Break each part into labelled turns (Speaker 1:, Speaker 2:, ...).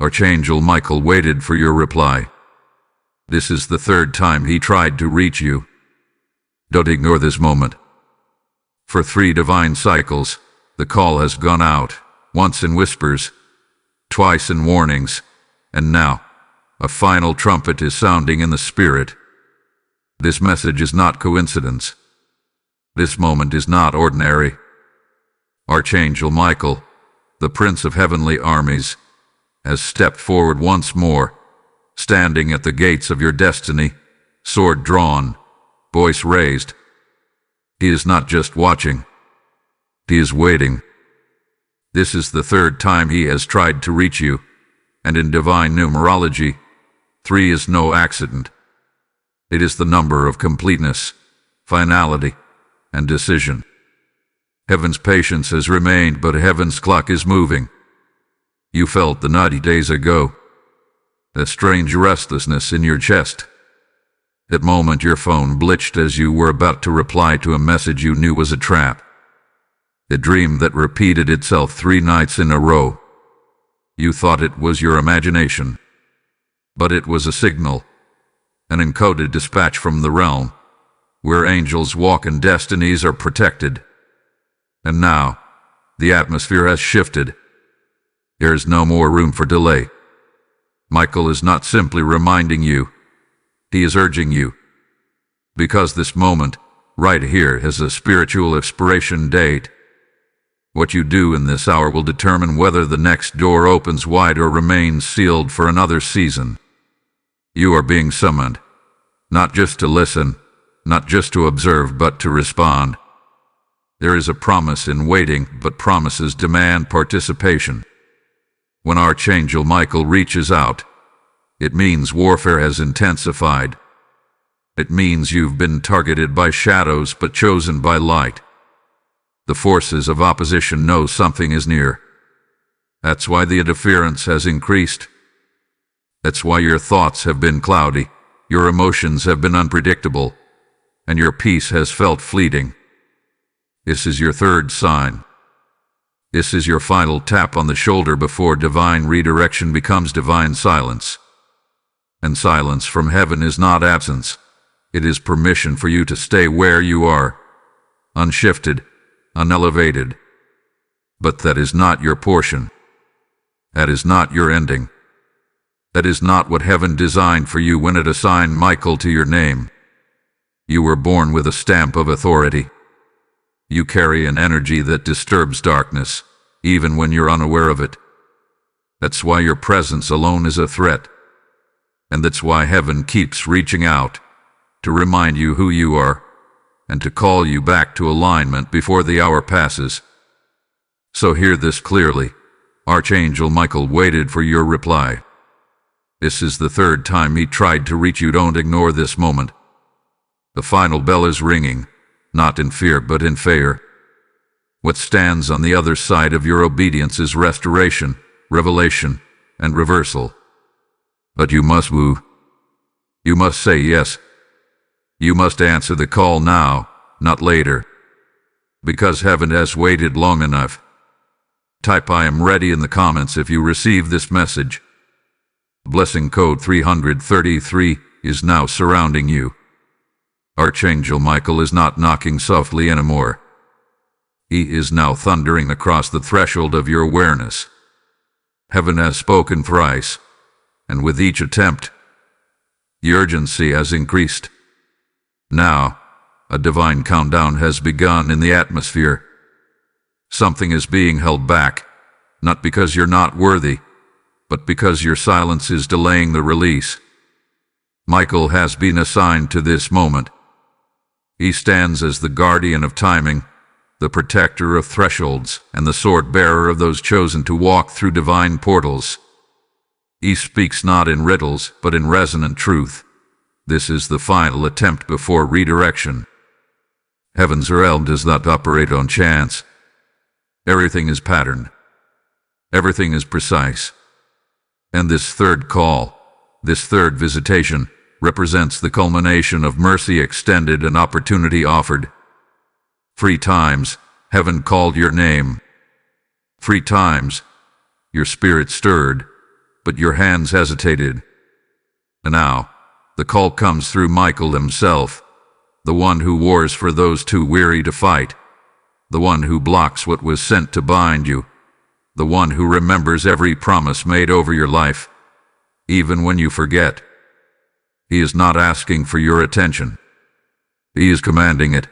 Speaker 1: Archangel Michael waited for your reply. This is the third time he tried to reach you. Don't ignore this moment. For 3 divine cycles, the call has gone out, once in whispers, twice in warnings, and now, a final trumpet is sounding in the spirit. This message is not coincidence. This moment is not ordinary. Archangel Michael, the Prince of Heavenly Armies, has stepped forward once more, standing at the gates of your destiny, sword drawn, voice raised. He is not just watching. He is waiting. This is the third time he has tried to reach you, and in divine numerology, 3 is no accident. It is the number of completeness, finality, and decision. Heaven's patience has remained, but heaven's clock is moving. You felt the 90 days ago, a strange restlessness in your chest. That moment your phone glitched as you were about to reply to a message you knew was a trap. A dream that repeated itself 3 nights in a row. You thought it was your imagination, but it was a signal, an encoded dispatch from the realm, where angels walk and destinies are protected. And now, the atmosphere has shifted. There is no more room for delay. Michael is not simply reminding you, he is urging you. Because this moment, right here, has a spiritual expiration date. What you do in this hour will determine whether the next door opens wide or remains sealed for another season. You are being summoned, not just to listen, not just to observe, but to respond. There is a promise in waiting, but promises demand participation. When Archangel Michael reaches out, it means warfare has intensified. It means you've been targeted by shadows but chosen by light. The forces of opposition know something is near. That's why the interference has increased. That's why your thoughts have been cloudy, your emotions have been unpredictable, and your peace has felt fleeting. This is your third sign. This is your final tap on the shoulder before divine redirection becomes divine silence. And silence from heaven is not absence. It is permission for you to stay where you are, unshifted, unelevated. But that is not your portion. That is not your ending. That is not what heaven designed for you when it assigned Michael to your name. You were born with a stamp of authority. You carry an energy that disturbs darkness, even when you're unaware of it. That's why your presence alone is a threat. And that's why heaven keeps reaching out, to remind you who you are, and to call you back to alignment before the hour passes. So hear this clearly. Archangel Michael waited for your reply. This is the third time he tried to reach you. Don't ignore this moment. The final bell is ringing, not in fear but in favor. What stands on the other side of your obedience is restoration, revelation, and reversal. But you must move. You must say yes. You must answer the call now, not later. Because heaven has waited long enough. Type "I am ready" in the comments if you receive this message. Blessing code 333 is now surrounding you. Archangel Michael is not knocking softly anymore. He is now thundering across the threshold of your awareness. Heaven has spoken thrice, and with each attempt, the urgency has increased. Now, a divine countdown has begun in the atmosphere. Something is being held back, not because you're not worthy, but because your silence is delaying the release. Michael has been assigned to this moment. He stands as the guardian of timing, the protector of thresholds, and the sword-bearer of those chosen to walk through divine portals. He speaks not in riddles, but in resonant truth. This is the final attempt before redirection. Heaven's realm does not operate on chance. Everything is patterned. Everything is precise. And this third call, this third visitation, represents the culmination of mercy extended and opportunity offered. 3 times, heaven called your name. 3 times, your spirit stirred, but your hands hesitated. And now, the call comes through Michael himself, the one who wars for those too weary to fight, the one who blocks what was sent to bind you, the one who remembers every promise made over your life, even when you forget. He is not asking for your attention. He is commanding it.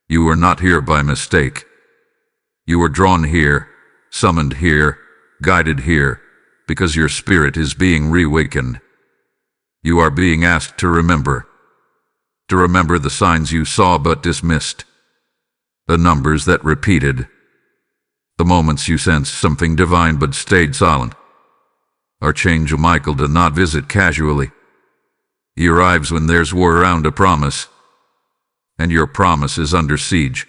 Speaker 1: You are not here by mistake. You are drawn here, summoned here, guided here, because your spirit is being reawakened. You are being asked to remember the signs you saw but dismissed, the numbers that repeated, the moments you sensed something divine but stayed silent. Archangel Michael did not visit casually. He arrives when there's war around a promise, and your promise is under siege.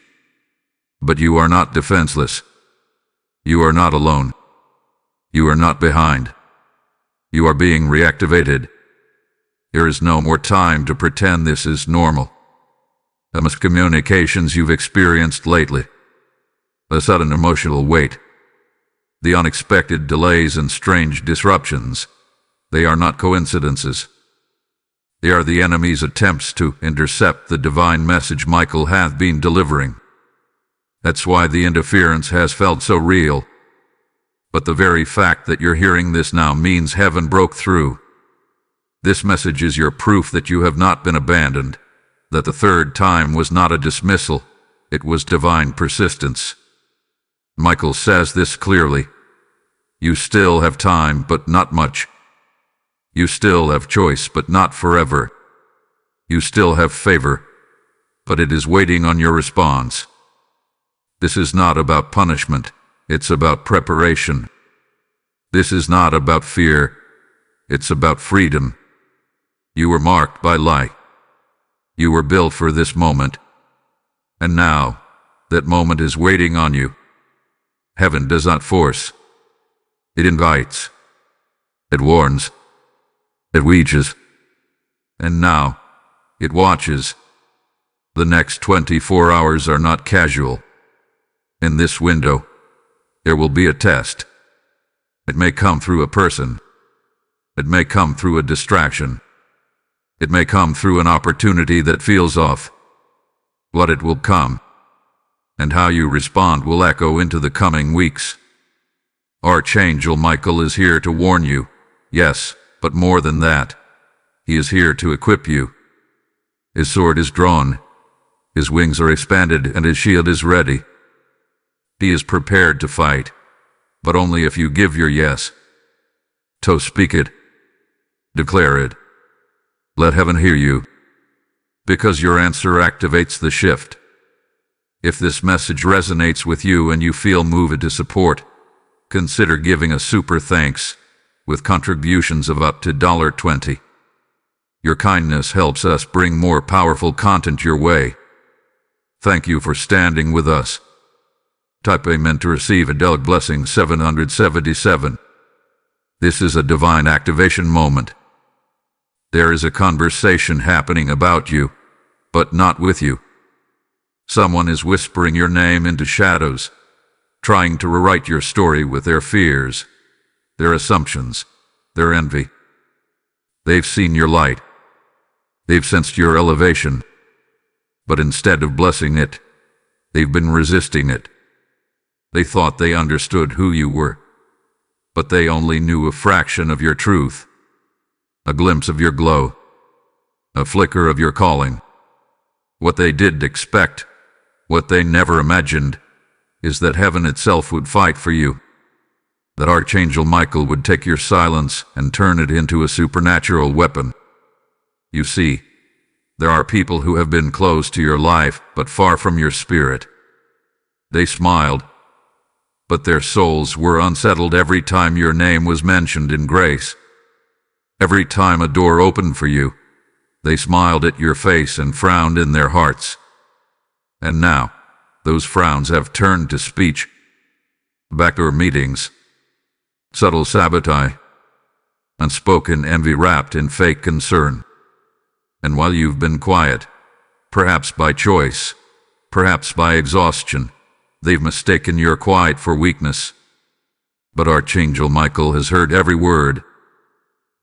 Speaker 1: But you are not defenseless. You are not alone. You are not behind. You are being reactivated. There is no more time to pretend this is normal. The miscommunications you've experienced lately, the sudden emotional weight, the unexpected delays and strange disruptions, they are not coincidences. They are the enemy's attempts to intercept the divine message Michael hath been delivering. That's why the interference has felt so real. But the very fact that you're hearing this now means heaven broke through. This message is your proof that you have not been abandoned, that the third time was not a dismissal, it was divine persistence. Michael says this clearly. You still have time, but not much. You still have choice, but not forever. You still have favor, but it is waiting on your response. This is not about punishment, it's about preparation. This is not about fear, it's about freedom. You were marked by light. You were built for this moment. And now, that moment is waiting on you. Heaven does not force. It invites. It warns. It reaches. And now, it watches. The next 24 hours are not casual. In this window, there will be a test. It may come through a person. It may come through a distraction. It may come through an opportunity that feels off. But it will come, and how you respond will echo into the coming weeks. Archangel Michael is here to warn you, yes, but more than that. He is here to equip you. His sword is drawn, his wings are expanded, and his shield is ready. He is prepared to fight, but only if you give your yes. So speak it. Declare it. Let heaven hear you, because your answer activates the shift. If this message resonates with you and you feel moved to support, consider giving a super thanks with contributions of up to $20. Your kindness helps us bring more powerful content your way. Thank you for standing with us. Type Amen to receive a Delig Blessing 777. This is a divine activation moment. There is a conversation happening about you, but not with you. Someone is whispering your name into shadows, trying to rewrite your story with their fears, their assumptions, their envy. They've seen your light. They've sensed your elevation. But instead of blessing it, they've been resisting it. They thought they understood who you were, but they only knew a fraction of your truth. A glimpse of your glow, a flicker of your calling. What they did expect, what they never imagined, is that heaven itself would fight for you, that Archangel Michael would take your silence and turn it into a supernatural weapon. You see, there are people who have been close to your life but far from your spirit. They smiled, but their souls were unsettled every time your name was mentioned in grace. Every time a door opened for you, they smiled at your face and frowned in their hearts. And now, those frowns have turned to speech. Backdoor meetings, subtle sabotage, unspoken envy wrapped in fake concern. And while you've been quiet, perhaps by choice, perhaps by exhaustion, they've mistaken your quiet for weakness. But Archangel Michael has heard every word,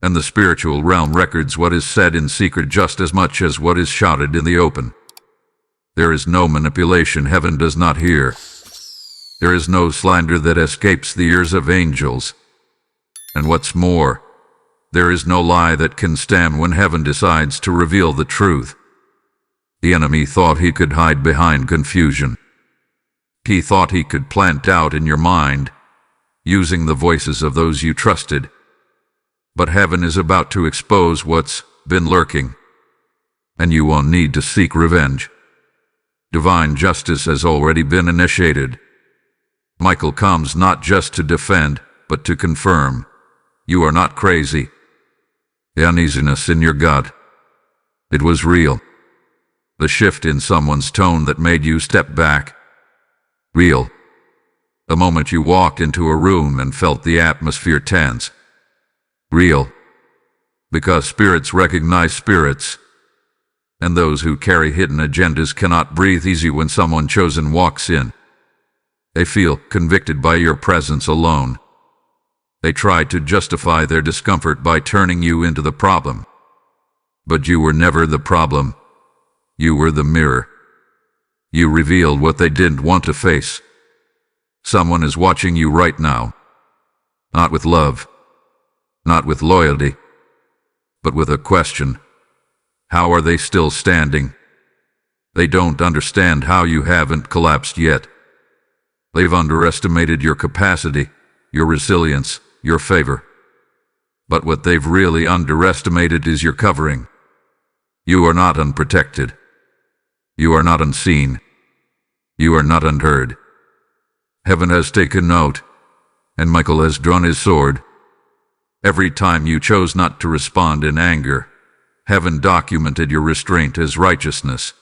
Speaker 1: and the spiritual realm records what is said in secret just as much as what is shouted in the open. There is no manipulation heaven does not hear. There is no slander that escapes the ears of angels. And what's more, there is no lie that can stand when heaven decides to reveal the truth. The enemy thought he could hide behind confusion. He thought he could plant doubt in your mind, using the voices of those you trusted. But heaven is about to expose what's been lurking, and you won't need to seek revenge. Divine justice has already been initiated. Michael comes not just to defend, but to confirm. You are not crazy. The uneasiness in your gut, it was real. The shift in someone's tone that made you step back, real. The moment you walked into a room and felt the atmosphere tense, real. Because spirits recognize spirits, and those who carry hidden agendas cannot breathe easy when someone chosen walks in. They feel convicted by your presence alone. They try to justify their discomfort by turning you into the problem. But you were never the problem. You were the mirror. You revealed what they didn't want to face. Someone is watching you right now. Not with love, not with loyalty, but with a question. How are they still standing? They don't understand how you haven't collapsed yet. They've underestimated your capacity, your resilience, your favor. But what they've really underestimated is your covering. You are not unprotected. You are not unseen. You are not unheard. Heaven has taken note, and Michael has drawn his sword. Every time you chose not to respond in anger, heaven documented your restraint as righteousness.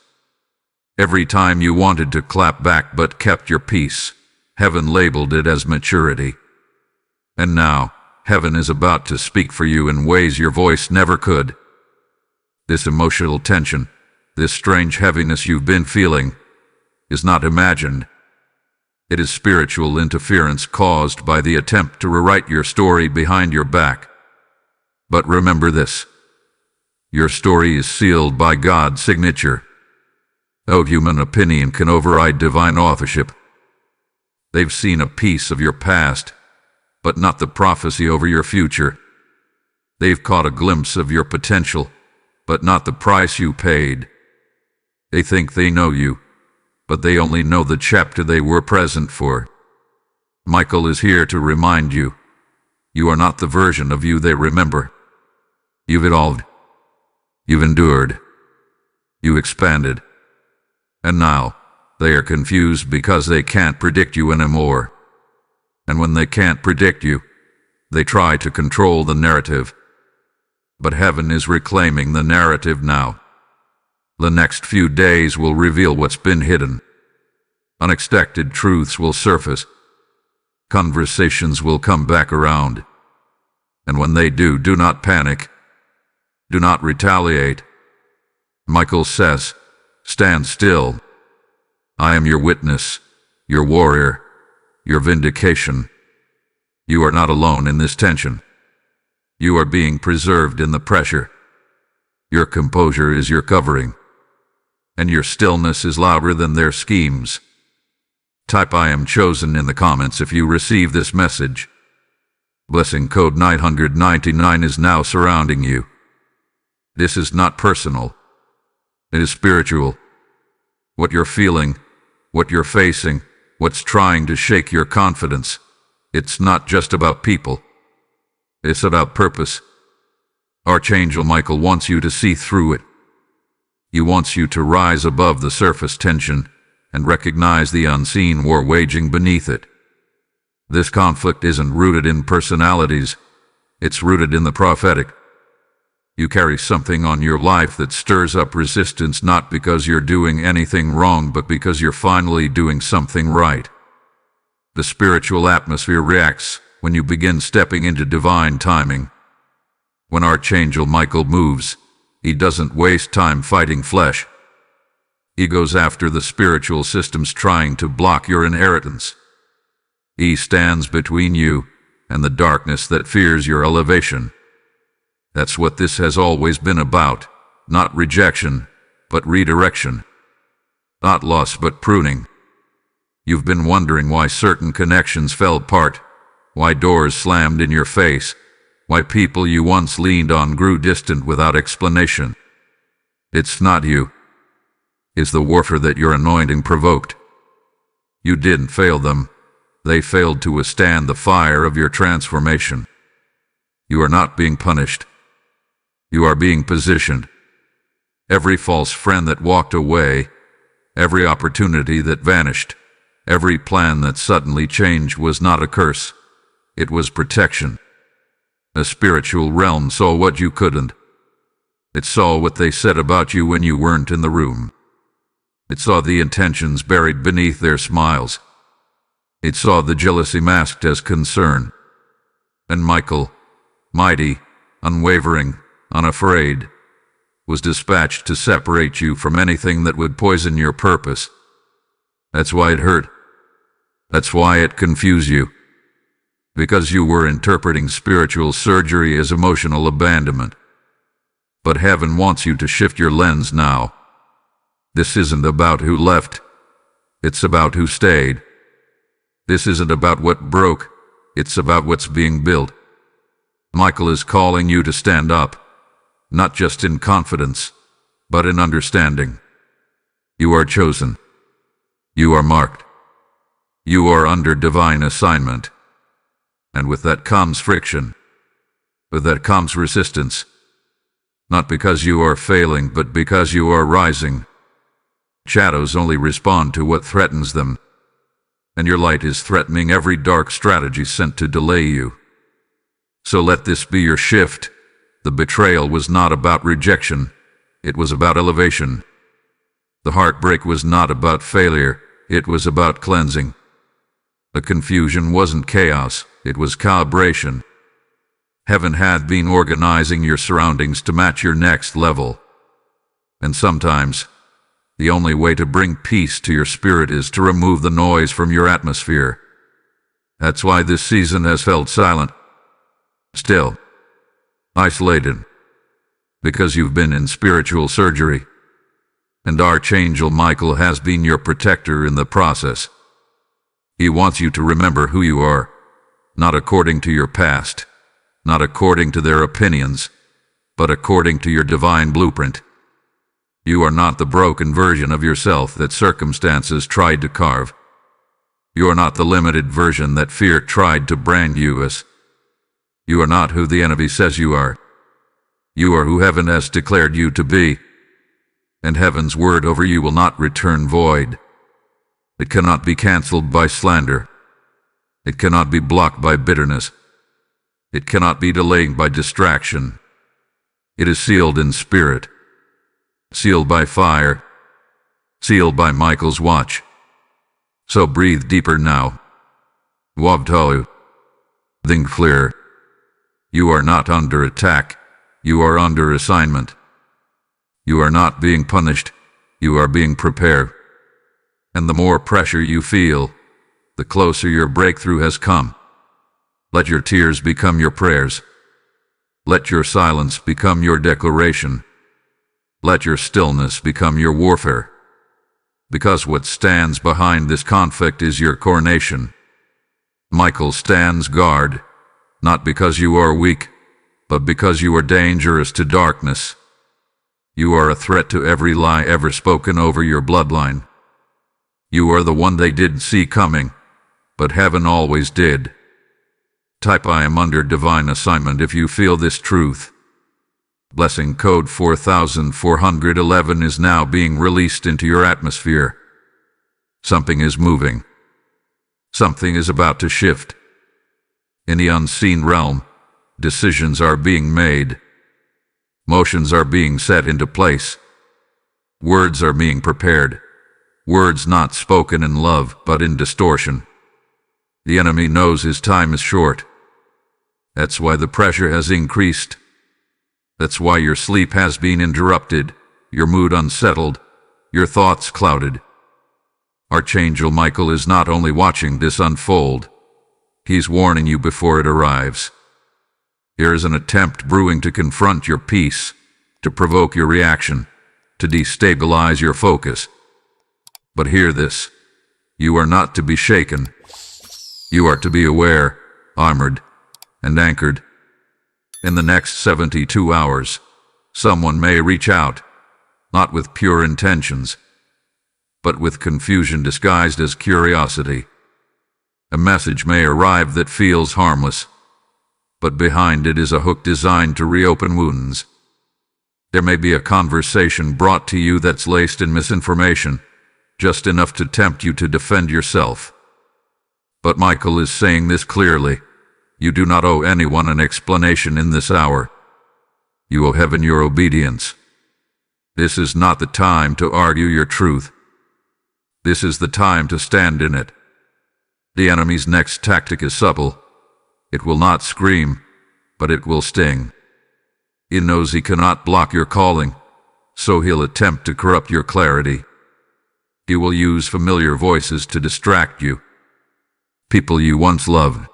Speaker 1: Every time you wanted to clap back but kept your peace, heaven labeled it as maturity. And now, heaven is about to speak for you in ways your voice never could. This emotional tension, this strange heaviness you've been feeling, is not imagined. It is spiritual interference caused by the attempt to rewrite your story behind your back. But remember this. Your story is sealed by God's signature. No human opinion can override divine authorship. They've seen a piece of your past, but not the prophecy over your future. They've caught a glimpse of your potential, but not the price you paid. They think they know you, but they only know the chapter they were present for. Michael is here to remind you, you are not the version of you they remember. You've evolved. You've endured. You expanded. And now, they are confused because they can't predict you anymore. And when they can't predict you, they try to control the narrative. But heaven is reclaiming the narrative now. The next few days will reveal what's been hidden. Unexpected truths will surface. Conversations will come back around. And when they do, do not panic. Do not retaliate. Michael says, stand still. I am your witness, your warrior, your vindication. You are not alone in this tension. You are being preserved in the pressure. Your composure is your covering. And your stillness is louder than their schemes. Type I am chosen in the comments if you receive this message. Blessing code 999 is now surrounding you. This is not personal. It is spiritual. What you're feeling, what you're facing, what's trying to shake your confidence, it's not just about people. It's about purpose. Archangel Michael wants you to see through it. He wants you to rise above the surface tension and recognize the unseen war waging beneath it. This conflict isn't rooted in personalities. It's rooted in the prophetic. You carry something on your life that stirs up resistance not because you're doing anything wrong but because you're finally doing something right. The spiritual atmosphere reacts when you begin stepping into divine timing. When Archangel Michael moves, he doesn't waste time fighting flesh. He goes after the spiritual systems trying to block your inheritance. He stands between you and the darkness that fears your elevation. That's what this has always been about, not rejection, but redirection. Not loss, but pruning. You've been wondering why certain connections fell apart, why doors slammed in your face, why people you once leaned on grew distant without explanation. It's not you. It's the warfare that your anointing provoked. You didn't fail them. They failed to withstand the fire of your transformation. You are not being punished. You are being positioned. Every false friend that walked away, every opportunity that vanished, every plan that suddenly changed was not a curse. It was protection. A spiritual realm saw what you couldn't. It saw what they said about you when you weren't in the room. It saw the intentions buried beneath their smiles. It saw the jealousy masked as concern. And Michael, mighty, unwavering, unafraid, was dispatched to separate you from anything that would poison your purpose. That's why it hurt. That's why it confused you. Because you were interpreting spiritual surgery as emotional abandonment. But heaven wants you to shift your lens now. This isn't about who left. It's about who stayed. This isn't about what broke. It's about what's being built. Michael is calling you to stand up, not just in confidence, but in understanding. You are chosen. You are marked. You are under divine assignment. And with that comes friction. With that comes resistance. Not because you are failing, but because you are rising. Shadows only respond to what threatens them. And your light is threatening every dark strategy sent to delay you. So let this be your shift. The betrayal was not about rejection. It was about elevation. The heartbreak was not about failure. It was about cleansing. The confusion wasn't chaos. It was calibration. Heaven had been organizing your surroundings to match your next level. And sometimes, the only way to bring peace to your spirit is to remove the noise from your atmosphere. That's why this season has felt silent, still, isolated, because you've been in spiritual surgery. And Archangel Michael has been your protector in the process. He wants you to remember who you are, not according to your past, not according to their opinions, but according to your divine blueprint. You are not the broken version of yourself that circumstances tried to carve. You are not the limited version that fear tried to brand you as. You are not who the enemy says you are. You are who heaven has declared you to be. And heaven's word over you will not return void. It cannot be canceled by slander. It cannot be blocked by bitterness. It cannot be delayed by distraction. It is sealed in spirit. Sealed by fire, sealed by Michael's watch. So breathe deeper now. Wabtalu. Think clear. You are not under attack. You are under assignment. You are not being punished. You are being prepared. And the more pressure you feel, the closer your breakthrough has come. Let your tears become your prayers. Let your silence become your declaration. Let your stillness become your warfare. Because what stands behind this conflict is your coronation. Michael stands guard, not because you are weak, but because you are dangerous to darkness. You are a threat to every lie ever spoken over your bloodline. You are the one they didn't see coming, but heaven always did. Type I am under divine assignment if you feel this truth. Blessing code 4411 is now being released into your atmosphere. Something is moving. Something is about to shift. In the unseen realm, decisions are being made. Motions are being set into place. Words are being prepared. Words not spoken in love, but in distortion. The enemy knows his time is short. That's why the pressure has increased. That's why your sleep has been interrupted, your mood unsettled, your thoughts clouded. Archangel Michael is not only watching this unfold, He's warning you before it arrives. Here is an attempt brewing to confront your peace, to provoke your reaction, to destabilize your focus. But hear this. You are not to be shaken. You are to be aware, armored, and anchored. In the next 72 hours, someone may reach out, not with pure intentions, but with confusion disguised as curiosity. A message may arrive that feels harmless, but behind it is a hook designed to reopen wounds. There may be a conversation brought to you that's laced in misinformation, just enough to tempt you to defend yourself. But Michael is saying this clearly. You do not owe anyone an explanation in this hour. You owe heaven your obedience. This is not the time to argue your truth. This is the time to stand in it. The enemy's next tactic is subtle. It will not scream, but it will sting. He knows he cannot block your calling, so he'll attempt to corrupt your clarity. He will use familiar voices to distract you. People you once loved.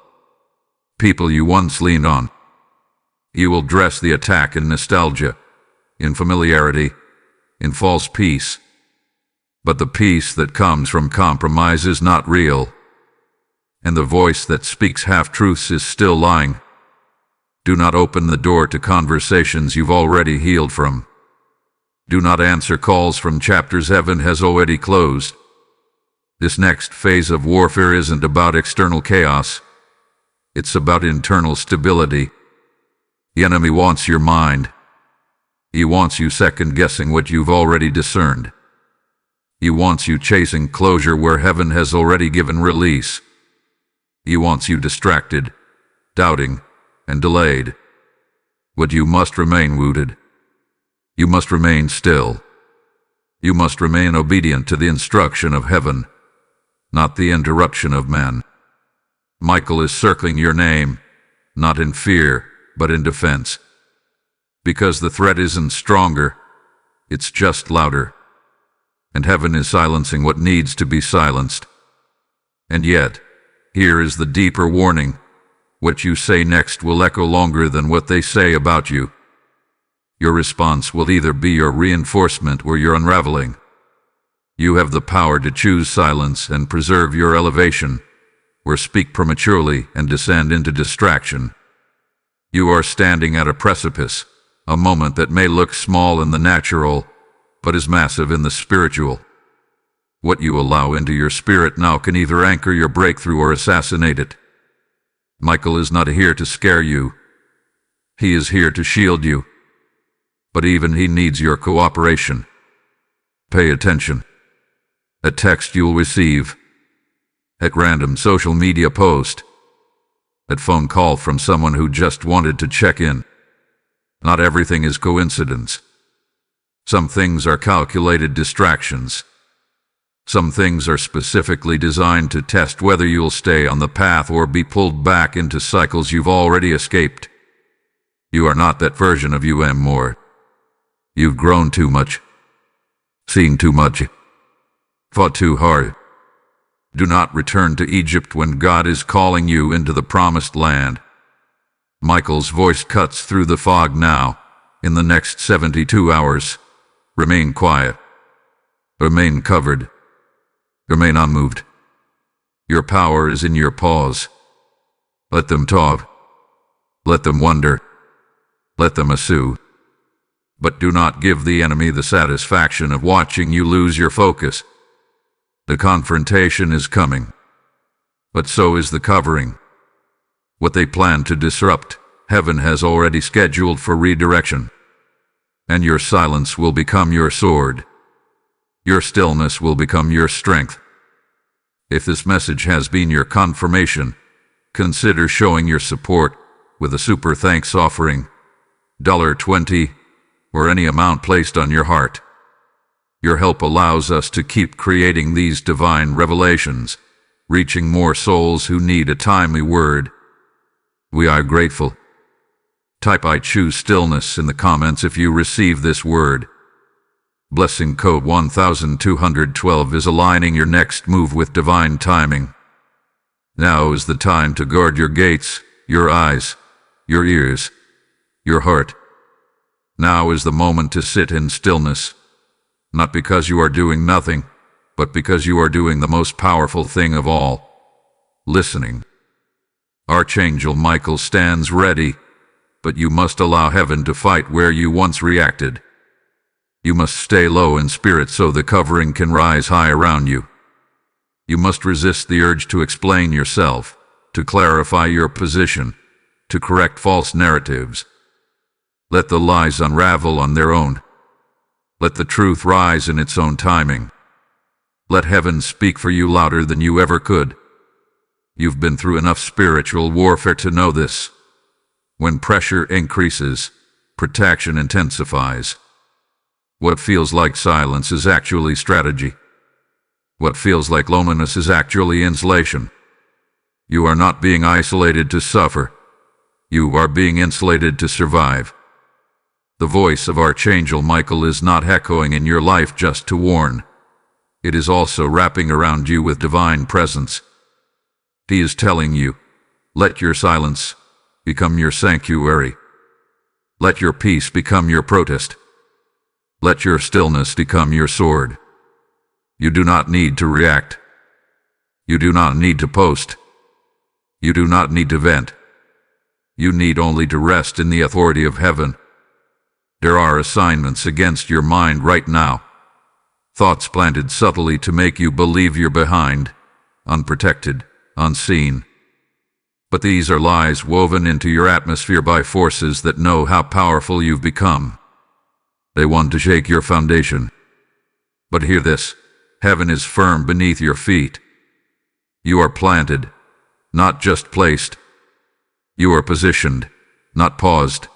Speaker 1: People you once leaned on. He will dress the attack in nostalgia, in familiarity, in false peace. But the peace that comes from compromise is not real, and the voice that speaks half-truths is still lying. Do not open the door to conversations you've already healed from. Do not answer calls from chapters heaven has already closed. This next phase of warfare isn't about external chaos. It's about internal stability. The enemy wants your mind. He wants you second-guessing what you've already discerned. He wants you chasing closure where heaven has already given release. He wants you distracted, doubting, and delayed. But you must remain rooted. You must remain still. You must remain obedient to the instruction of heaven, not the interruption of man. Michael is circling your name, not in fear, but in defense. Because the threat isn't stronger, it's just louder. And heaven is silencing what needs to be silenced. And yet, here is the deeper warning. What you say next will echo longer than what they say about you. Your response will either be your reinforcement or your unraveling. You have the power to choose silence and preserve your elevation, or speak prematurely and descend into distraction. You are standing at a precipice, a moment that may look small in the natural, but is massive in the spiritual. What you allow into your spirit now can either anchor your breakthrough or assassinate it. Michael is not here to scare you. He is here to shield you. But even he needs your cooperation. Pay attention. A text you'll receive. At random social media post. At phone call from someone who just wanted to check in. Not everything is coincidence. Some things are calculated distractions. Some things are specifically designed to test whether you'll stay on the path or be pulled back into cycles you've already escaped. You are not that version of you anymore. You've grown too much. Seen too much. Fought too hard. Do not return to Egypt when God is calling you into the promised land. Michael's voice cuts through the fog now. In the next 72 hours, remain quiet. Remain covered. Remain unmoved. Your power is in your pause. Let them talk. Let them wonder. Let them assume. But do not give the enemy the satisfaction of watching you lose your focus. The confrontation is coming. But so is the covering. What they plan to disrupt, heaven has already scheduled for redirection. And your silence will become your sword. Your stillness will become your strength. If this message has been your confirmation, consider showing your support with a super thanks offering, $20, or any amount placed on your heart. Your help allows us to keep creating these divine revelations, reaching more souls who need a timely word. We are grateful. Type "I choose stillness" in the comments if you receive this word. Blessing code 1212 is aligning your next move with divine timing. Now is the time to guard your gates, your eyes, your ears, your heart. Now is the moment to sit in stillness, not because you are doing nothing, but because you are doing the most powerful thing of all, listening. Archangel Michael stands ready, but you must allow heaven to fight where you once reacted. You must stay low in spirit so the covering can rise high around you. You must resist the urge to explain yourself, to clarify your position, to correct false narratives. Let the lies unravel on their own. Let the truth rise in its own timing. Let heaven speak for you louder than you ever could. You've been through enough spiritual warfare to know this. When pressure increases, protection intensifies. What feels like silence is actually strategy. What feels like loneliness is actually insulation. You are not being isolated to suffer. You are being insulated to survive. The voice of Archangel Michael is not echoing in your life just to warn. It is also wrapping around you with divine presence. He is telling you, let your silence become your sanctuary. Let your peace become your protest. Let your stillness become your sword. You do not need to react. You do not need to post. You do not need to vent. You need only to rest in the authority of heaven. There are assignments against your mind right now. Thoughts planted subtly to make you believe you're behind, unprotected, unseen. But these are lies woven into your atmosphere by forces that know how powerful you've become. They want to shake your foundation. But hear this, heaven is firm beneath your feet. You are planted, not just placed. You are positioned, not paused.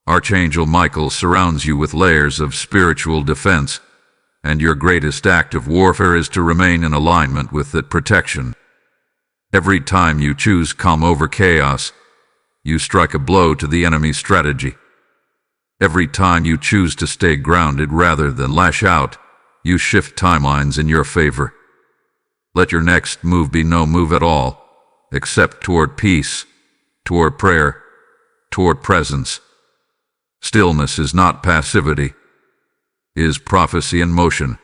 Speaker 1: Archangel Michael surrounds you with layers of spiritual defense, and your greatest act of warfare is to remain in alignment with that protection. Every time you choose calm over chaos, you strike a blow to the enemy's strategy. Every time you choose to stay grounded rather than lash out, you shift timelines in your favor. Let your next move be no move at all, except toward peace, toward prayer, toward presence. Stillness is not passivity, it is prophecy in motion.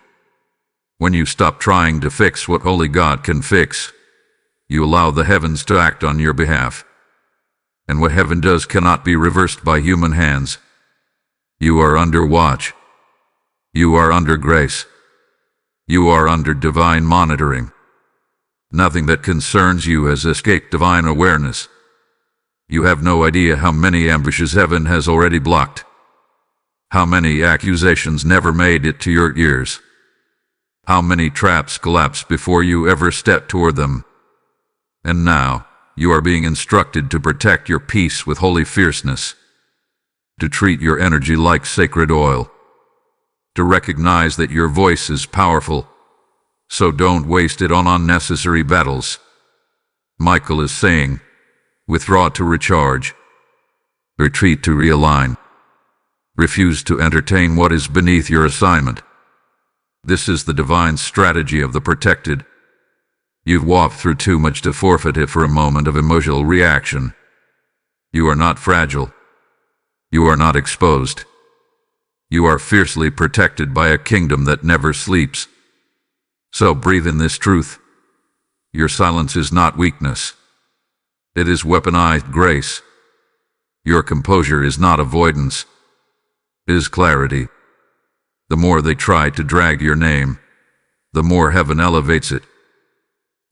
Speaker 1: When you stop trying to fix what only God can fix, you allow the heavens to act on your behalf. And what heaven does cannot be reversed by human hands. You are under watch. You are under grace. You are under divine monitoring. Nothing that concerns you has escaped divine awareness. You have no idea how many ambushes heaven has already blocked. How many accusations never made it to your ears. How many traps collapsed before you ever stepped toward them. And now, you are being instructed to protect your peace with holy fierceness. To treat your energy like sacred oil. To recognize that your voice is powerful, so don't waste it on unnecessary battles. Michael is saying, withdraw to recharge. Retreat to realign. Refuse to entertain what is beneath your assignment. This is the divine strategy of the protected. You've walked through too much to forfeit it for a moment of emotional reaction. You are not fragile. You are not exposed. You are fiercely protected by a kingdom that never sleeps. So breathe in this truth. Your silence is not weakness. It is weaponized grace. Your composure is not avoidance. It is clarity. The more they try to drag your name, the more heaven elevates it.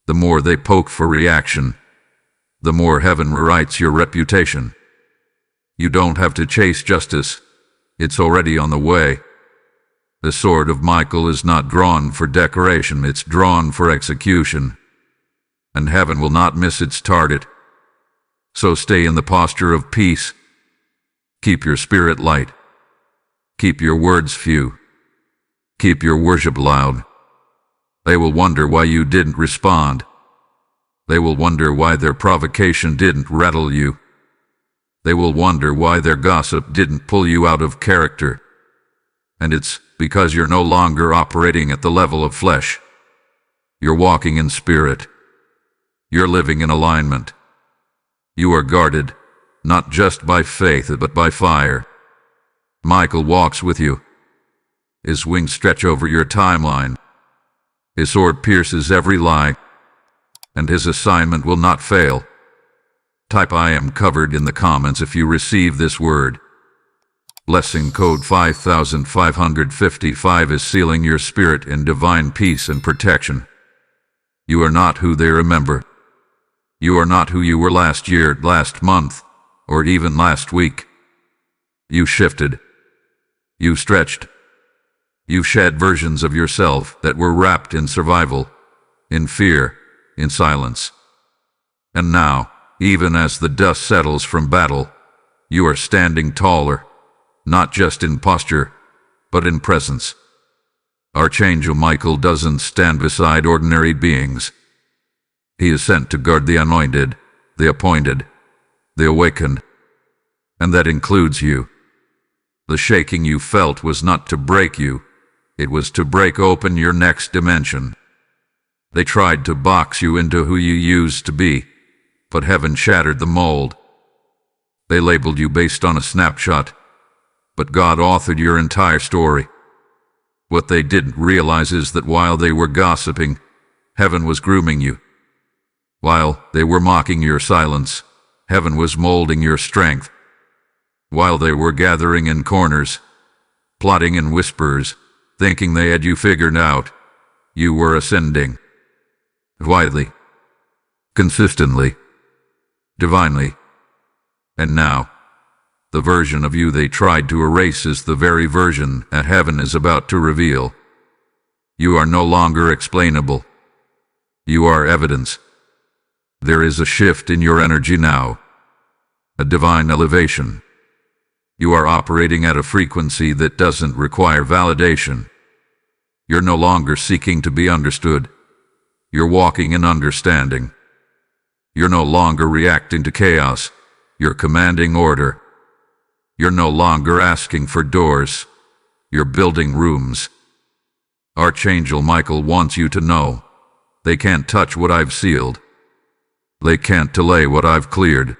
Speaker 1: The more they poke for reaction, the more heaven rewrites your reputation. You don't have to chase justice. It's already on the way. The sword of Michael is not drawn for decoration, it's drawn for execution. And heaven will not miss its target. So stay in the posture of peace. Keep your spirit light. Keep your words few. Keep your worship loud. They will wonder why you didn't respond. They will wonder why their provocation didn't rattle you. They will wonder why their gossip didn't pull you out of character. And it's because you're no longer operating at the level of flesh. You're walking in spirit. You're living in alignment. You are guarded, not just by faith, but by fire. Michael walks with you. His wings stretch over your timeline. His sword pierces every lie, and his assignment will not fail. Type "I am covered" in the comments if you receive this word. Blessing code 5555 is sealing your spirit in divine peace and protection. You are not who they remember. You are not who you were last year, last month, or even last week. You shifted. You stretched. You shed versions of yourself that were wrapped in survival, in fear, in silence. And now, even as the dust settles from battle, you are standing taller, not just in posture, but in presence. Archangel Michael doesn't stand beside ordinary beings. He is sent to guard the anointed, the appointed, the awakened. And that includes you. The shaking you felt was not to break you. It was to break open your next dimension. They tried to box you into who you used to be, but heaven shattered the mold. They labeled you based on a snapshot, but God authored your entire story. What they didn't realize is that while they were gossiping, heaven was grooming you. While they were mocking your silence, heaven was molding your strength. While they were gathering in corners, plotting in whispers, thinking they had you figured out, you were ascending. Widely, consistently, divinely. And now, the version of you they tried to erase is the very version that heaven is about to reveal. You are no longer explainable. You are evidence. There is a shift in your energy now, a divine elevation. You are operating at a frequency that doesn't require validation. You're no longer seeking to be understood. You're walking in understanding. You're no longer reacting to chaos. You're commanding order. You're no longer asking for doors. You're building rooms. Archangel Michael wants you to know, they can't touch what I've sealed. They can't delay what I've cleared.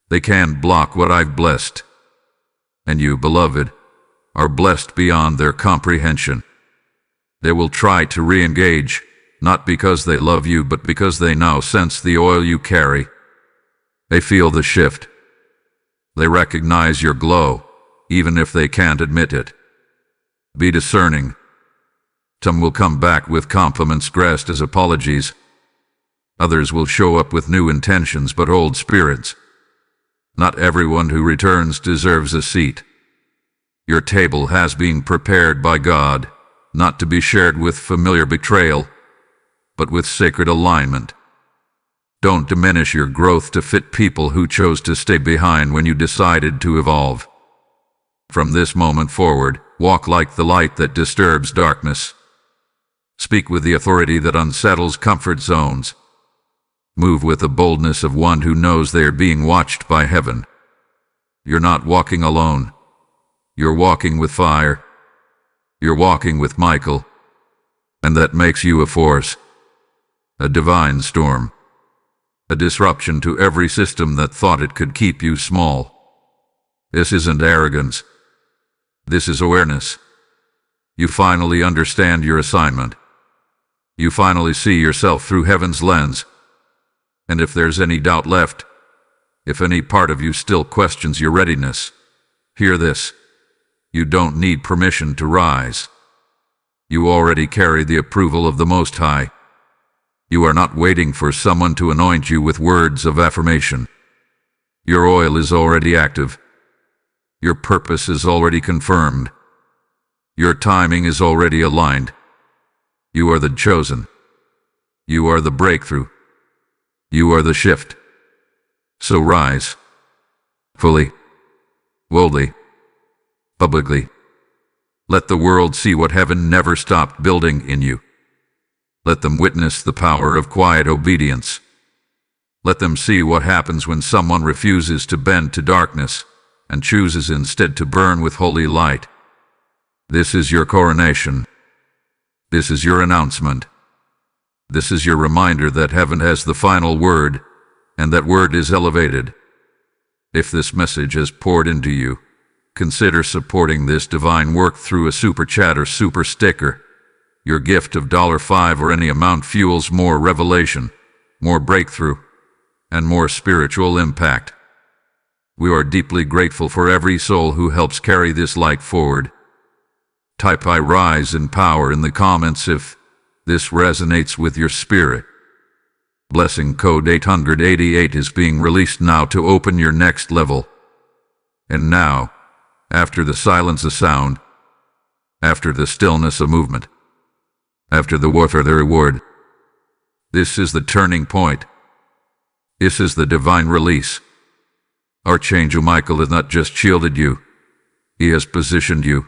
Speaker 1: They can't block what I've blessed. And you, beloved, are blessed beyond their comprehension. They will try to re-engage, not because they love you, but because they now sense the oil you carry. They feel the shift. They recognize your glow, even if they can't admit it. Be discerning. Some will come back with compliments dressed as apologies. Others will show up with new intentions but old spirits. Not everyone who returns deserves a seat. Your table has been prepared by God, not to be shared with familiar betrayal, but with sacred alignment. Don't diminish your growth to fit people who chose to stay behind when you decided to evolve. From this moment forward, walk like the light that disturbs darkness. Speak with the authority that unsettles comfort zones. Move with the boldness of one who knows they are being watched by heaven. You're not walking alone. You're walking with fire. You're walking with Michael. And that makes you a force. A divine storm. A disruption to every system that thought it could keep you small. This isn't arrogance. This is awareness. You finally understand your assignment. You finally see yourself through heaven's lens. And if there's any doubt left, if any part of you still questions your readiness, hear this. You don't need permission to rise. You already carry the approval of the Most High. You are not waiting for someone to anoint you with words of affirmation. Your oil is already active. Your purpose is already confirmed. Your timing is already aligned. You are the chosen. You are the breakthrough. You are the shift. So rise. Fully. Boldly. Publicly. Let the world see what heaven never stopped building in you. Let them witness the power of quiet obedience. Let them see what happens when someone refuses to bend to darkness and chooses instead to burn with holy light. This is your coronation. This is your announcement. This is your reminder that heaven has the final word, and that word is elevated. If this message has poured into you, consider supporting this divine work through a super chat or super sticker. Your gift of $5 or any amount fuels more revelation, more breakthrough, and more spiritual impact. We are deeply grateful for every soul who helps carry this light forward. Type "I rise in power" in the comments if this resonates with your spirit. Blessing code 888 is being released now to open your next level. And now, after the silence a sound, after the stillness a movement, after the warfare the reward. This is the turning point. This is the divine release. Archangel Michael has not just shielded you, he has positioned you.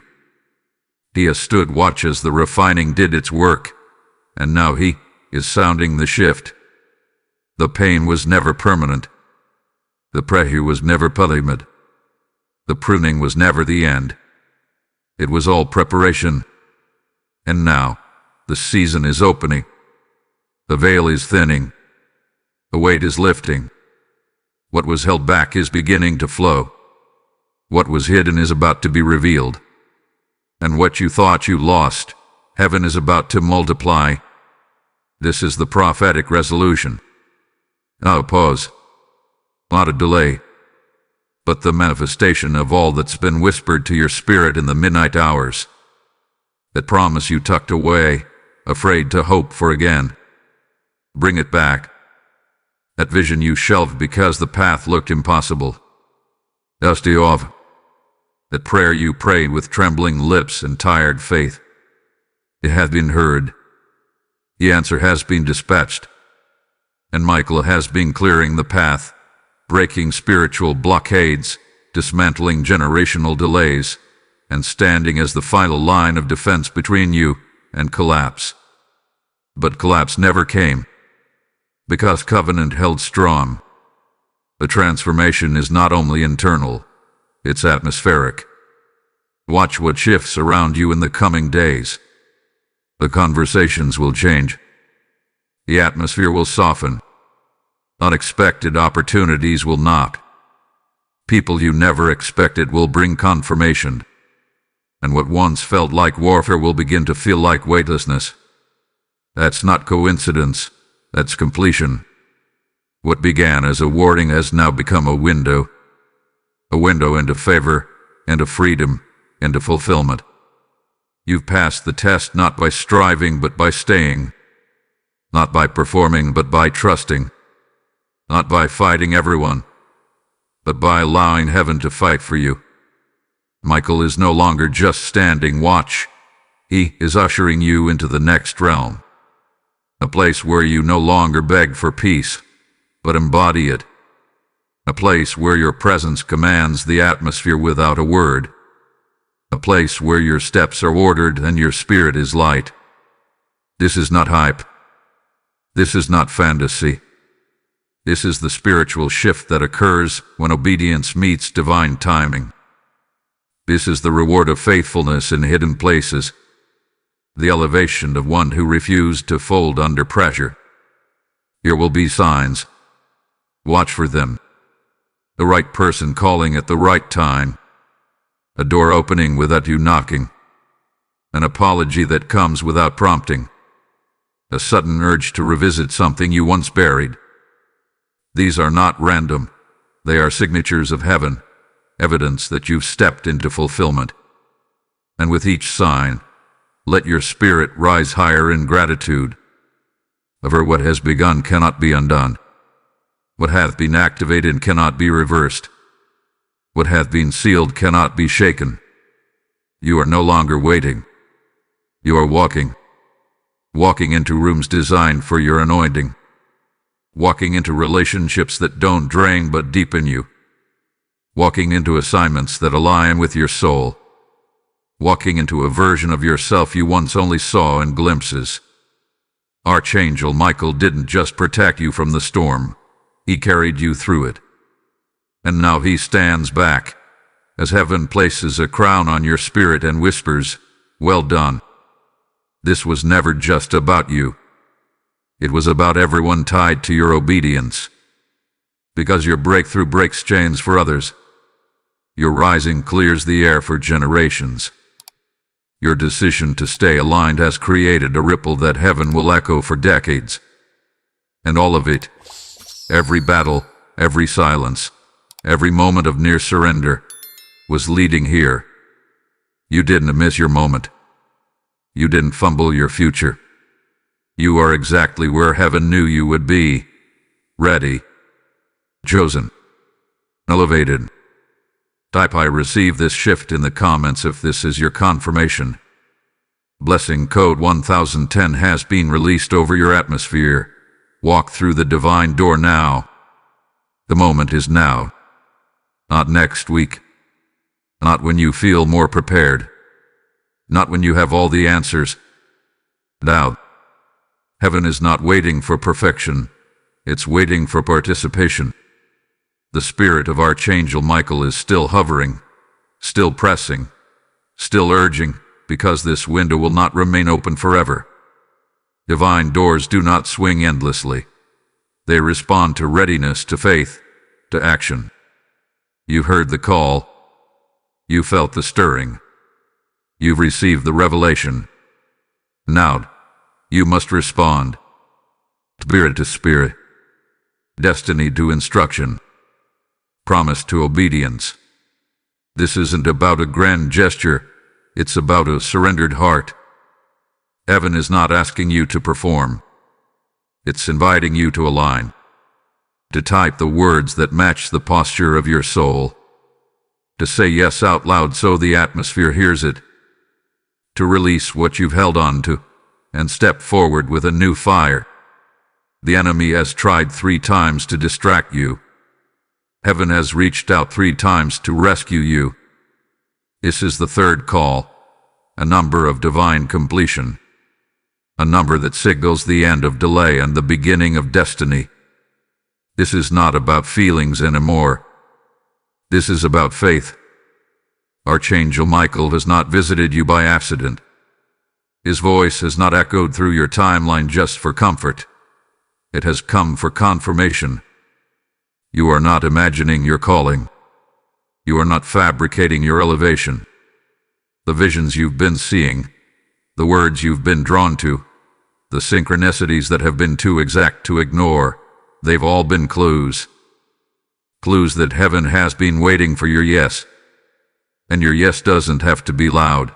Speaker 1: He has stood watch as the refining did its work, and now he is sounding the shift. The pain was never permanent. The pressure was never punishment. The pruning was never the end. It was all preparation. And now, the season is opening. The veil is thinning. The weight is lifting. What was held back is beginning to flow. What was hidden is about to be revealed. And what you thought you lost, heaven is about to multiply. This is the prophetic resolution. Not a pause, not a delay, but the manifestation of all that's been whispered to your spirit in the midnight hours. That promise you tucked away, afraid to hope for again. Bring it back. That vision you shelved because the path looked impossible. Dust you off. That prayer you prayed with trembling lips and tired faith. It has been heard. The answer has been dispatched. And Michael has been clearing the path, breaking spiritual blockades, dismantling generational delays, and standing as the final line of defense between you and collapse. But collapse never came, because covenant held strong. The transformation is not only internal, it's atmospheric. Watch what shifts around you in the coming days. The conversations will change. The atmosphere will soften. Unexpected opportunities will knock. People you never expected will bring confirmation. And what once felt like warfare will begin to feel like weightlessness. That's not coincidence, that's completion. What began as a warning has now become a window into favor, into freedom, into fulfillment. You've passed the test not by striving but by staying. Not by performing, but by trusting. Not by fighting everyone, but by allowing heaven to fight for you. Michael is no longer just standing watch. He is ushering you into the next realm. A place where you no longer beg for peace, but embody it. A place where your presence commands the atmosphere without a word. A place where your steps are ordered and your spirit is light. This is not hype. This is not fantasy. This is the spiritual shift that occurs when obedience meets divine timing. This is the reward of faithfulness in hidden places, the elevation of one who refused to fold under pressure. Here will be signs. Watch for them. The right person calling at the right time. A door opening without you knocking. An apology that comes without prompting. A sudden urge to revisit something you once buried. These are not random. They are signatures of heaven, evidence that you've stepped into fulfillment. And with each sign, let your spirit rise higher in gratitude. For what has begun cannot be undone. What hath been activated cannot be reversed. What hath been sealed cannot be shaken. You are no longer waiting. You are walking. Walking into rooms designed for your anointing. Walking into relationships that don't drain but deepen you. Walking into assignments that align with your soul. Walking into a version of yourself you once only saw in glimpses. Archangel Michael didn't just protect you from the storm. He carried you through it. And now he stands back, as heaven places a crown on your spirit and whispers, "Well done." This was never just about you. It was about everyone tied to your obedience. Because your breakthrough breaks chains for others. Your rising clears the air for generations. Your decision to stay aligned has created a ripple that heaven will echo for decades. And all of it, every battle, every silence, every moment of near surrender, was leading here. You didn't miss your moment. You didn't fumble your future. You are exactly where heaven knew you would be. Ready. Chosen. Elevated. Type I receive this shift in the comments if this is your confirmation. Blessing code 1010 has been released over your atmosphere. Walk through the divine door now. The moment is now. Not next week. Not when you feel more prepared. Not when you have all the answers. Now. Heaven is not waiting for perfection. It's waiting for participation. The spirit of Archangel Michael is still hovering, still pressing, still urging, because this window will not remain open forever. Divine doors do not swing endlessly. They respond to readiness, to faith, to action. You heard the call. You felt the stirring. You've received the revelation. Now, you must respond. Spirit to spirit. Destiny to instruction. Promise to obedience. This isn't about a grand gesture. It's about a surrendered heart. Heaven is not asking you to perform. It's inviting you to align. To type the words that match the posture of your soul. To say yes out loud so the atmosphere hears it. To release what you've held on to and step forward with a new fire. The enemy has tried 3 times to distract you. Heaven has reached out 3 times to rescue you. This is the 3rd call, a number of divine completion, a number that signals the end of delay and the beginning of destiny. This is not about feelings anymore. This is about faith. Archangel Michael has not visited you by accident. His voice has not echoed through your timeline just for comfort. It has come for confirmation. You are not imagining your calling. You are not fabricating your elevation. The visions you've been seeing, the words you've been drawn to, the synchronicities that have been too exact to ignore, they've all been clues. Clues that heaven has been waiting for your yes. And your yes doesn't have to be loud.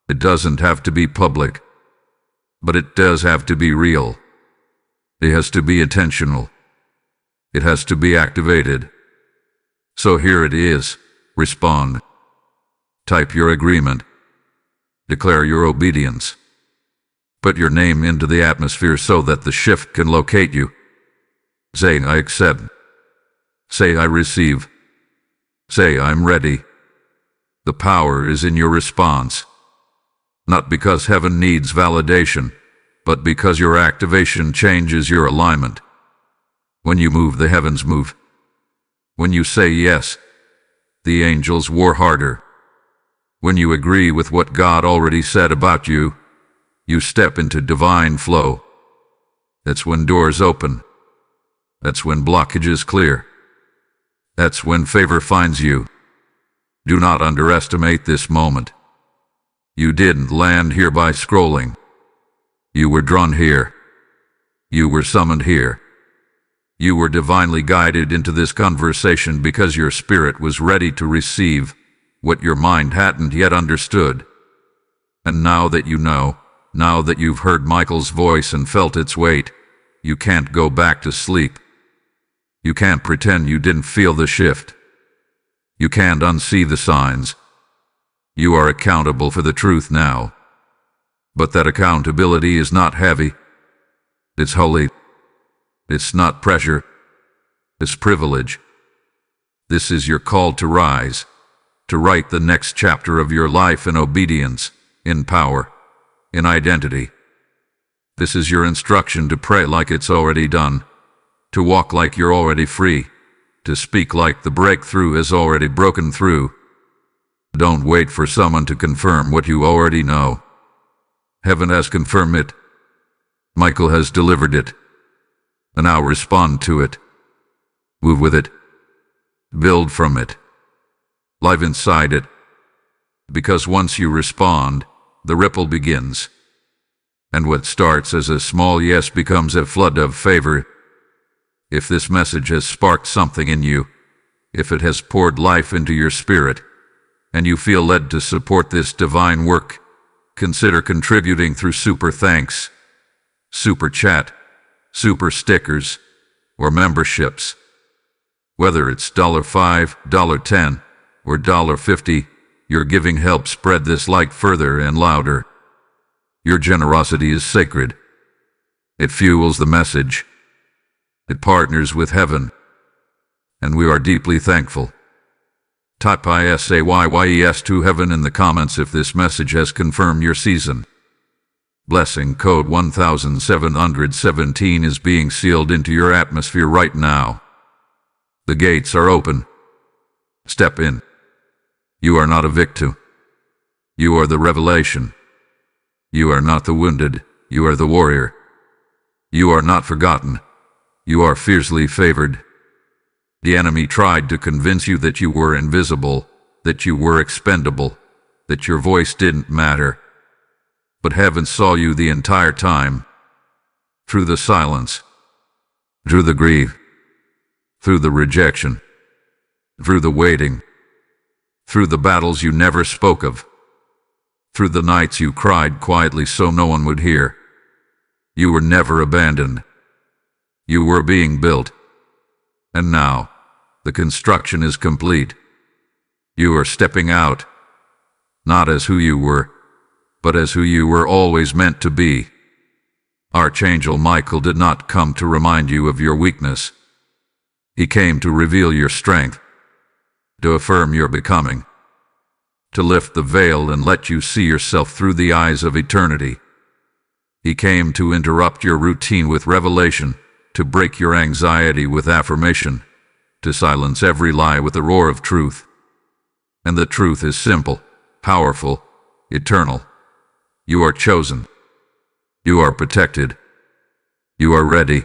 Speaker 1: It doesn't have to be public. But it does have to be real. It has to be intentional. It has to be activated. So here it is. Respond. Type your agreement. Declare your obedience. Put your name into the atmosphere so that the shift can locate you. Say, I accept. Say, I receive. Say, I'm ready. The power is in your response. Not because heaven needs validation, but because your activation changes your alignment. When you move, the heavens move. When you say yes, the angels war harder. When you agree with what God already said about you, you step into divine flow. That's when doors open. That's when blockages clear. That's when favor finds you. Do not underestimate this moment. You didn't land here by scrolling. You were drawn here. You were summoned here. You were divinely guided into this conversation because your spirit was ready to receive what your mind hadn't yet understood. And now that you know, now that you've heard Michael's voice and felt its weight, you can't go back to sleep. You can't pretend you didn't feel the shift. You can't unsee the signs. You are accountable for the truth now. But that accountability is not heavy. It's holy. It's not pressure. It's privilege. This is your call to rise, to write the next chapter of your life in obedience, in power, in identity. This is your instruction to pray like it's already done, to walk like you're already free, to speak like the breakthrough has already broken through. Don't wait for someone to confirm what you already know. Heaven has confirmed it. Michael has delivered it. And now respond to it. Move with it. Build from it. Live inside it. Because once you respond, the ripple begins. And what starts as a small yes becomes a flood of favor. If this message has sparked something in you, if it has poured life into your spirit, and you feel led to support this divine work, consider contributing through super thanks, super chat, super stickers, or memberships. Whether it's $5, $10, or $50, your giving helps spread this light further and louder. Your generosity is sacred. It fuels the message. It partners with heaven. And we are deeply thankful. Type ISAYYES to heaven in the comments if this message has confirmed your season. Blessing code 1717 is being sealed into your atmosphere right now. The gates are open. Step in. You are not a victim. You are the revelation. You are not the wounded. You are the warrior. You are not forgotten. You are fiercely favored. The enemy tried to convince you that you were invisible, that you were expendable, that your voice didn't matter. But heaven saw you the entire time. Through the silence, through the grief, through the rejection, through the waiting, through the battles you never spoke of, through the nights you cried quietly so no one would hear. You were never abandoned. You were being built. And now, the construction is complete. You are stepping out, not as who you were, but as who you were always meant to be. Archangel Michael did not come to remind you of your weakness. He came to reveal your strength, to affirm your becoming, to lift the veil and let you see yourself through the eyes of eternity. He came to interrupt your routine with revelation, to break your anxiety with affirmation, to silence every lie with the roar of truth. And the truth is simple, powerful, eternal. You are chosen. You are protected. You are ready.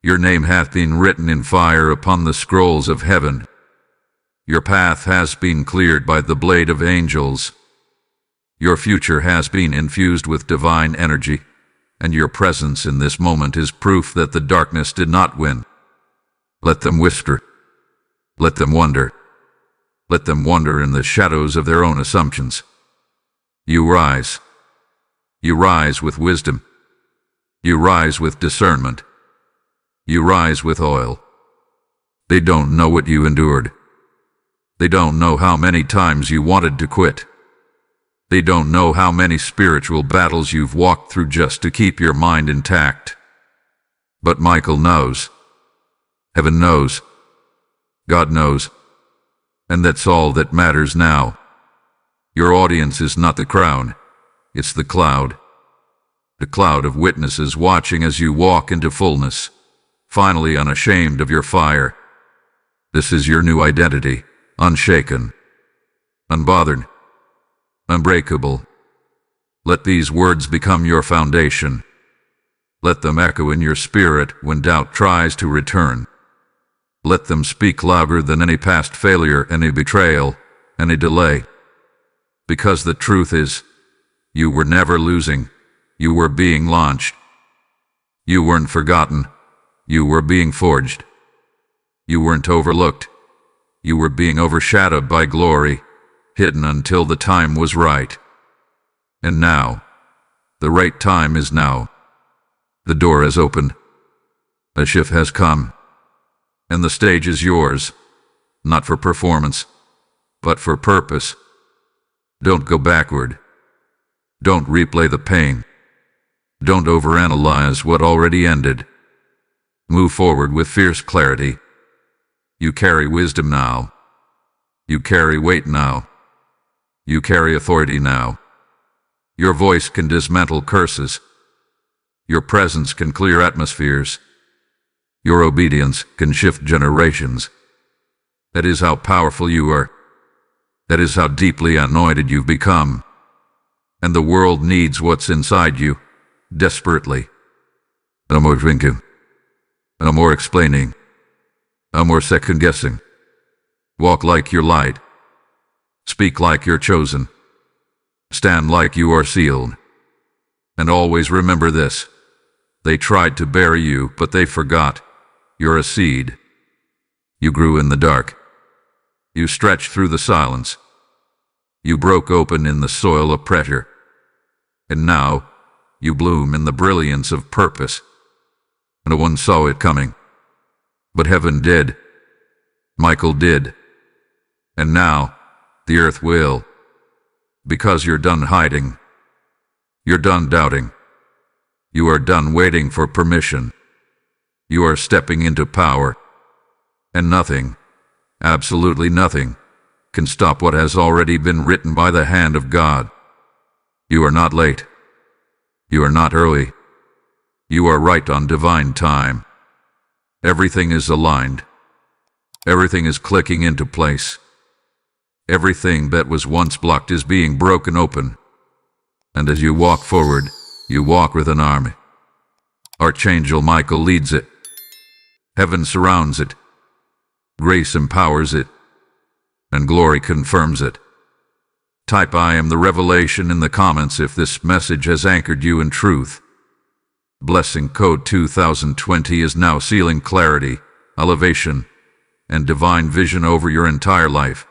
Speaker 1: Your name hath been written in fire upon the scrolls of heaven. Your path has been cleared by the blade of angels. Your future has been infused with divine energy, and your presence in this moment is proof that the darkness did not win. Let them whisper. Let them wonder. Let them wander in the shadows of their own assumptions. You rise. You rise with wisdom. You rise with discernment. You rise with oil. They don't know what you endured. They don't know how many times you wanted to quit. They don't know how many spiritual battles you've walked through just to keep your mind intact. But Michael knows. Heaven knows. God knows. And that's all that matters now. Your audience is not the crowd. It's the cloud. The cloud of witnesses watching as you walk into fullness, finally unashamed of your fire. This is your new identity, unshaken, unbothered, unbreakable. Let these words become your foundation. Let them echo in your spirit when doubt tries to return. Let them speak louder than any past failure, any betrayal, any delay. Because the truth is, you were never losing. You were being launched. You weren't forgotten. You were being forged. You weren't overlooked. You were being overshadowed by glory, hidden until the time was right. And now, the right time is now. The door has opened. A shift has come. And the stage is yours, not for performance, but for purpose. Don't go backward. Don't replay the pain. Don't overanalyze what already ended. Move forward with fierce clarity. You carry wisdom now. You carry weight now. You carry authority now. Your voice can dismantle curses. Your presence can clear atmospheres. Your obedience can shift generations. That is how powerful you are. That is how deeply anointed you've become. And the world needs what's inside you, desperately. No more drinking. No more explaining. No more second guessing. Walk like you're light. Speak like you're chosen. Stand like you are sealed. And always remember this. They tried to bury you, but they forgot. You're a seed. You grew in the dark. You stretched through the silence. You broke open in the soil of pressure. And now, you bloom in the brilliance of purpose. No one saw it coming. But heaven did. Michael did. And now, the earth will. Because you're done hiding. You're done doubting. You are done waiting for permission. You are stepping into power. And nothing, absolutely nothing, can stop what has already been written by the hand of God. You are not late. You are not early. You are right on divine time. Everything is aligned. Everything is clicking into place. Everything that was once blocked is being broken open. And as you walk forward, you walk with an army. Archangel Michael leads it. Heaven surrounds it. Grace empowers it. And glory confirms it. Type "I am the revelation" in the comments if this message has anchored you in truth. Blessing Code 2020 is now sealing clarity, elevation, and divine vision over your entire life.